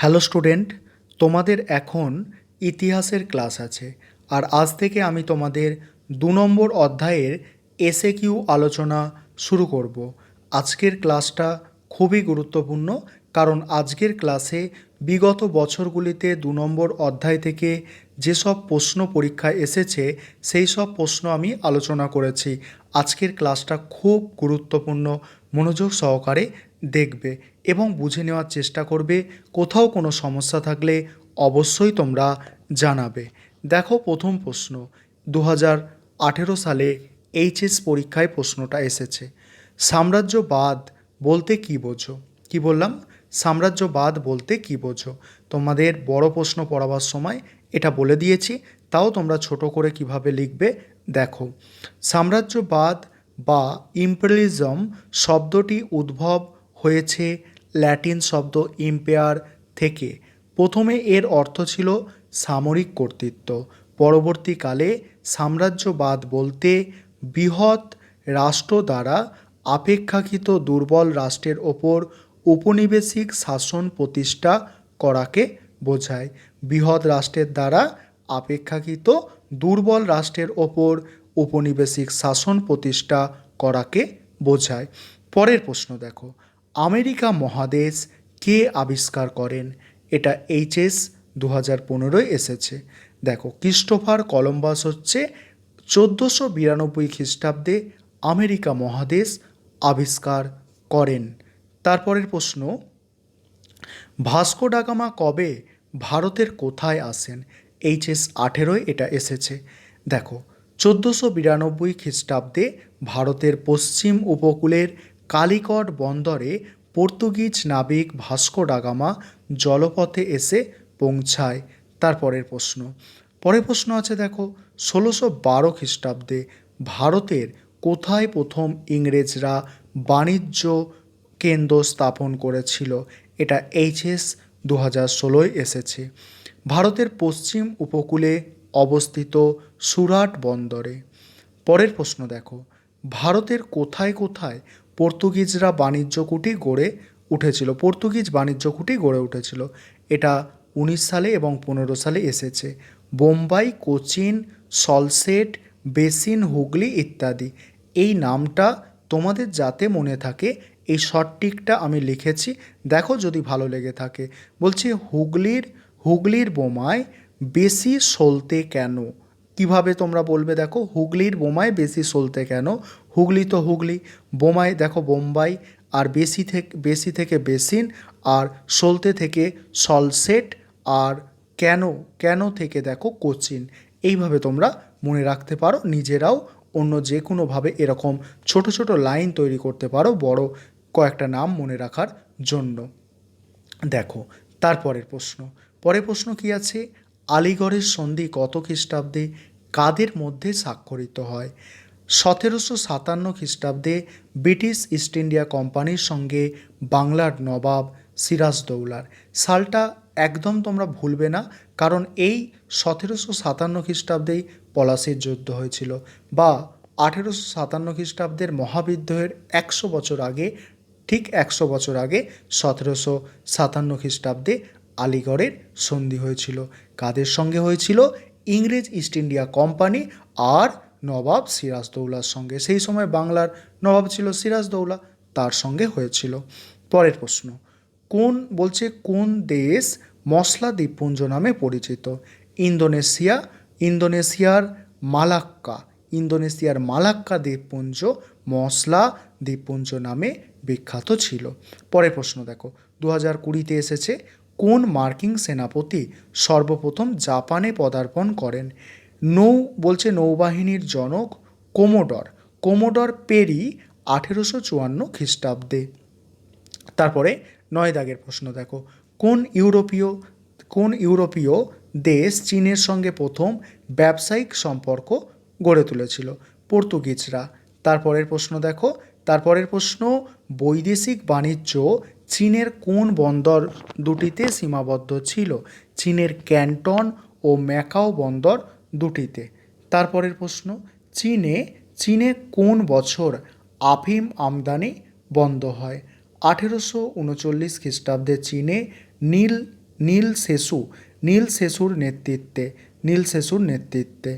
Hello student, তোমাদের এখন ইতিহাসের ক্লাস আছে। আর আজ থেকে আমি তোমাদের 2 নম্বর অধ্যায়ের এসএকিউ আলোচনা শুরু করব। আজকের ক্লাসটা খুবই গুরুত্বপূর্ণ, কারণ আজকের ক্লাসে বিগত বছরগুলিতে 2 নম্বর অধ্যায় থেকে যেসব প্রশ্ন পরীক্ষায় এসেছে সেই সব প্রশ্ন আমি আলোচনা করেছি। আজকের ক্লাসটা খুব গুরুত্বপূর্ণ, মনোযোগ সহকারে দেখবে এবং বুঝে নেওয়ার চেষ্টা করবে। কোথাও কোনো সমস্যা থাকলে অবশ্যই তোমরা জানাবে। দেখো, প্রথম প্রশ্ন 2018 সালে এইচএস পরীক্ষায় প্রশ্নটা এসেছে। সাম্রাজ্যবাদ বলতে কী বোঝো? কি বললাম? সাম্রাজ্যবাদ বলতে কী বোঝো? তোমাদের বড় প্রশ্ন পড়াবার সময় এটা বলে দিয়েছি, তাও তোমরা ছোট করে কিভাবে লিখবে দেখো। সাম্রাজ্যবাদ বা ইম্পেরিয়ালিজম শব্দটি উদ্ভব হয়েছে ল্যাটিন শব্দ ইম্পেয়ার থেকে। প্রথমে এর অর্থ ছিল সামরিক কর্তৃত্ব। পরবর্তীকালে সাম্রাজ্যবাদ বলতে বৃহৎ রাষ্ট্র দ্বারা অপেক্ষাকৃত দুর্বল রাষ্ট্রের ওপর উপনিবেশিক শাসন প্রতিষ্ঠা করাকে বোঝায়। বৃহৎ রাষ্ট্রের দ্বারা অপেক্ষাকৃত দুর্বল রাষ্ট্রের ওপর উপনিবেশিক শাসন প্রতিষ্ঠা করাকে বোঝায়। পরের প্রশ্ন দেখো, আমেরিকা মহাদেশ কে আবিষ্কার করেন? এটা এইচএস 2015 এসেছে। দেখো, ক্রিস্টোফার কলম্বাস হচ্ছে 1492 খ্রিস্টাব্দে আমেরিকা মহাদেশ আবিষ্কার করেন। তারপরের প্রশ্ন, ভাস্কো ডা গামা কবে ভারতের কোথায় আসেন? এইচএস 18 এটা এসেছে। দেখো, 1492 খ্রিস্টাব্দে ভারতের পশ্চিম উপকূলের কালিকট বন্দরে পর্তুগিজ নাবিক ভাস্কো ডা গামা জলপথে এসে পৌঁছায়। তারপরের প্রশ্ন, পরের প্রশ্ন আছে দেখো, 1612 খ্রিস্টাব্দে ভারতের কোথায় প্রথম ইংরেজরা বাণিজ্য কেন্দ্র স্থাপন করেছিল? এটা এইচএস 2016 এসেছে। ভারতের পশ্চিম উপকূলে অবস্থিত সুরাট বন্দরে। পরের প্রশ্ন দেখো, ভারতের কোথায় কোথায় পর্তুগিজরা বাণিজ্য কুঠি গড়ে উঠেছিল? পর্তুগিজ বাণিজ্য কুঠি গড়ে উঠেছিল। এটা 19 সালে এবং 15 সালে এসেছে। বোম্বাই, কোচিন, সলসেট, বেসিন, হুগলি ইত্যাদি। এই নামটা তোমাদের যাতে মনে থাকে এই সঠিকটা আমি লিখেছি, দেখো যদি ভালো লেগে থাকে। বলছি, হুগলির বোমায় বেশি সলতে কেন? কিভাবে তোমরা বলবে? দেখো, হুগলির বোমায় বেশি সলতে কেন? হুগলি তো হুগলি, বোমায় দেখো বোম্বাই, আর বেশি থেকে বেসিন, আর সলতে থেকে সলসেট, আর কেন থেকে দেখো কোচিন। এইভাবে তোমরা মনে রাখতে পারো। নিজেরাও অন্য যে কোনোভাবে এরকম ছোট ছোট লাইন তৈরি করতে পারো বড় কয়েকটা নাম মনে রাখার জন্য। দেখো, তারপরের প্রশ্ন, পরের প্রশ্ন কি আছে? আলিগড়ের সন্ধি কত খ্রিস্টাব্দে কাদের মধ্যে স্বাক্ষরিত হয়? 1757 খ্রিস্টাব্দে ব্রিটিশ ইস্ট ইন্ডিয়া কোম্পানির সঙ্গে বাংলার নবাব সিরাজদৌলার। সালটা একদম তোমরা ভুলবে না, কারণ এই 1757 খ্রিস্টাব্দেই পলাশির যুদ্ধ হয়েছিল, বা 1857 খ্রিস্টাব্দের মহাবিদ্রোহের 100 বছর আগে, ঠিক 100 বছর আগে 1757 খ্রিস্টাব্দে আলিগড়ের সন্ধি হয়েছিল। কাদের সঙ্গে হয়েছিল? ইংরেজ ইস্ট ইন্ডিয়া কোম্পানি আর নবাব সিরাজদৌলার সঙ্গে। সেই সময় বাংলার নবাব ছিল সিরাজদৌলা, তার সঙ্গে হয়েছিল। পরের প্রশ্ন, কোন দেশ মশলা দ্বীপপুঞ্জ নামে পরিচিত? ইন্দোনেশিয়ার মালাক্কা দ্বীপপুঞ্জ মশলা দ্বীপপুঞ্জ নামে বিখ্যাত ছিল। পরের প্রশ্ন দেখো, 2020 এসেছে। কোন মার্কিন সেনাপতি সর্বপ্রথম জাপানে পদার্পণ করেন? নৌবাহিনীর জনক কোমোডর পেরি 1854 খ্রিস্টাব্দে। তারপরে 9 দাগের প্রশ্ন দেখো, কোন ইউরোপীয় দেশ চীনের সঙ্গে প্রথম ব্যবসায়িক সম্পর্ক গড়ে তুলেছিল? পর্তুগিজরা। তারপরের প্রশ্ন, বৈদেশিক বাণিজ্য চীনের কোন বন্দর দুটিতে সীমাবদ্ধ ছিল? চীনের ক্যান্টন ও ম্যাকাও বন্দর দুটিতে। তারপরের প্রশ্ন, চীনে কোন বছর আফিম আমদানি বন্ধ হয়? 1839 খ্রিস্টাব্দে চীনে নীল সেসুর নেতৃত্বে।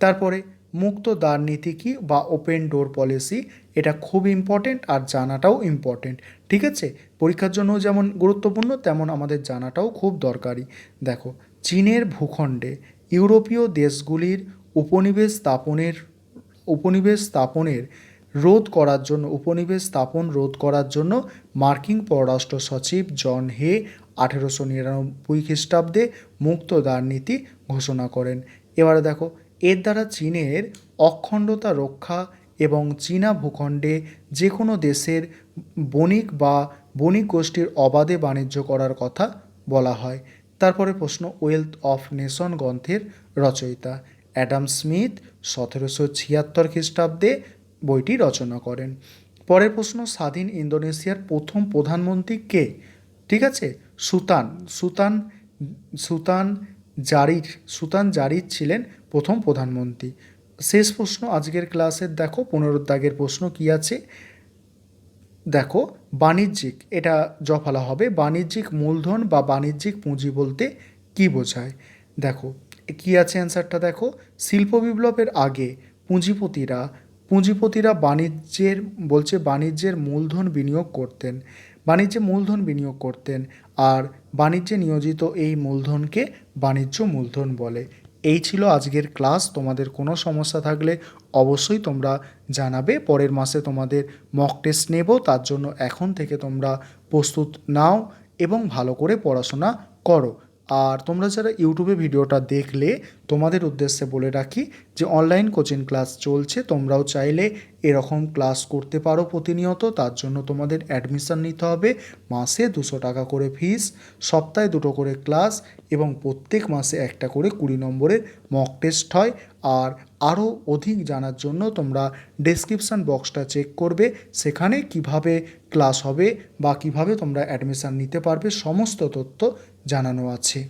তারপরে মুক্ত দ্বার নীতি কী বা ওপেন ডোর পলিসি, এটা খুব ইম্পর্টেন্ট আর জানাটাও ইম্পর্টেন্ট, ঠিক আছে? পরীক্ষার জন্য যেমন গুরুত্বপূর্ণ তেমন আমাদের জানাটাও খুব দরকারি। দেখো, চীনের ভূখণ্ডে ইউরোপীয় দেশগুলির উপনিবেশ স্থাপন রোধ করার জন্য মার্কিন পররাষ্ট্র সচিব জন হে 1899 খ্রিস্টাব্দে মুক্ত দ্বার নীতি ঘোষণা করেন। এবারে দেখো, এর দ্বারা চীনের অখণ্ডতা রক্ষা এবং চীনা ভূখণ্ডে যে কোনো দেশের বণিক গোষ্ঠীর অবাধে বাণিজ্য করার কথা বলা হয়। তারপরে প্রশ্ন, ওয়েলথ অফ নেশন গ্রন্থের রচয়িতা অ্যাডাম স্মিথ 1776 খ্রিস্টাব্দে বইটি রচনা করেন। পরের প্রশ্ন, স্বাধীন ইন্দোনেশিয়ার প্রথম প্রধানমন্ত্রী কে? ঠিক আছে, সুলতান জারির ছিলেন প্রথম প্রধানমন্ত্রী। শেষ প্রশ্ন আজকের ক্লাসের, দেখো 15 দাগের প্রশ্ন কি আছে, দেখো বাণিজ্যিক, এটা জফলা হবে, বাণিজ্যিক মূলধন বা বাণিজ্যিক পুঁজি বলতে কি বোঝায়? দেখো কি আছে অ্যান্সারটা, দেখো শিল্প বিপ্লবের আগে পুঁজিপতিরা বাণিজ্যের মূলধন বিনিয়োগ করতেন আর বাণিজ্যে নিয়োজিত এই মূলধনকে বাণিজ্য মূলধন বলে। এই ছিল আজকের ক্লাস। তোমাদের কোনো সমস্যা থাকলে অবশ্যই তোমরা জানাবে। পরের মাসে তোমাদের মক টেস্ট নেব, তার জন্য এখন থেকে তোমরা প্রস্তুত নাও এবং ভালো করে পড়াশোনা করো। আর তোমরা যারা ইউটিউবে ভিডিওটা দেখলে, তোমাদের উদ্দেশ্যে বলে রাখি যে অনলাইন কোচিং ক্লাস চলছে, তোমরাও চাইলে এরকম ক্লাস করতে পারো প্রতিনিয়ত। তার জন্য তোমাদের অ্যাডমিশন নিতে হবে। মাসে 200 টাকা করে ফিস, সপ্তাহে 2টো করে ক্লাস এবং প্রত্যেক মাসে একটা করে 20 নম্বরের মক টেস্ট হয়। আর আরও অধিক জানার জন্য তোমরা ডেসক্রিপশান বক্সটা চেক করবে, সেখানে কিভাবে ক্লাস হবে বা কিভাবে তোমরা অ্যাডমিশন নিতে পারবে সমস্ত তথ্য জানানো আছে।